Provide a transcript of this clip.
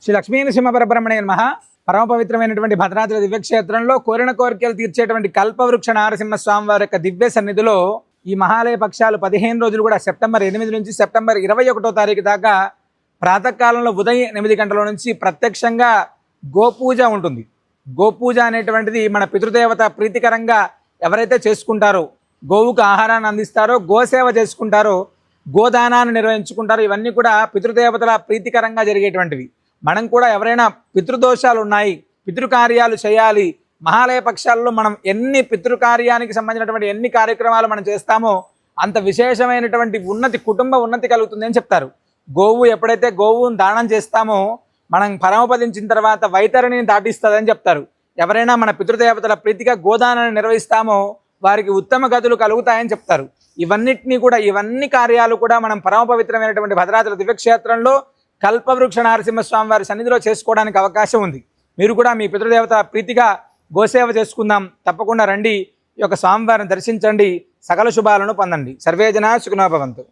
శ్రీ లక్ష్మీనరసింహ పరబ్రహ్మణే నమః. పరమ పవిత్రమైనటువంటి భద్రాద్రి దివ్యక్షేత్రంలో కోరిన కోరికలు తీర్చేటువంటి కల్పవృక్ష నారసింహ స్వామి వారి యొక్క దివ్య సన్నిధిలో ఈ మహాలయ పక్షాలు 15 రోజులు కూడా సెప్టెంబర్ 8 నుంచి సెప్టెంబర్ 21వ తారీఖు దాకా ప్రాతకాలంలో ఉదయం 8 గంటల నుంచి ప్రత్యక్షంగా గోపూజ ఉంటుంది. గోపూజ అనేటువంటిది మన పితృదేవత ప్రీతికరంగా ఎవరైతే చేసుకుంటారో, గోవుకు ఆహారాన్ని అందిస్తారో, గోసేవ చేసుకుంటారో, గోదానాన్ని నిర్వహించుకుంటారో, ఇవన్నీ కూడా పితృదేవతల ప్రీతికరంగా జరిగేటువంటివి. మనం కూడా ఎవరైనా పితృదోషాలు ఉన్నాయి, పితృకార్యాలు చేయాలి, మహాలయ పక్షాల్లో మనం ఎన్ని పితృకార్యానికి సంబంధించినటువంటి ఎన్ని కార్యక్రమాలు మనం చేస్తామో అంత విశేషమైనటువంటి ఉన్నతి, కుటుంబ ఉన్నతి కలుగుతుంది అని చెప్తారు. గోవు ఎప్పుడైతే గోవును దానం చేస్తామో మనం పరమపదించిన తర్వాత వైతరిణిని దాటిస్తుందని చెప్తారు. ఎవరైనా మన పితృదేవతల ప్రీతిగా గోదానాన్ని నిర్వహిస్తామో వారికి ఉత్తమ గతులు కలుగుతాయని చెప్తారు. ఇవన్నీ కార్యాలు కూడా మనం పరమ పవిత్రమైనటువంటి భద్రాద్రి దివ్యక్షేత్రంలో కల్పవృక్ష నరసింహస్వామి వారి సన్నిధిలో చేసుకోవడానికి అవకాశం ఉంది. మీరు కూడా మీ పితృదేవత ప్రీతిగా గోసేవ చేసుకుందాం. తప్పకుండా రండి, ఈ యొక్క స్వామివారిని దర్శించండి, సకల శుభాలను పొందండి. సర్వే జనా సుఖినో భవంతు.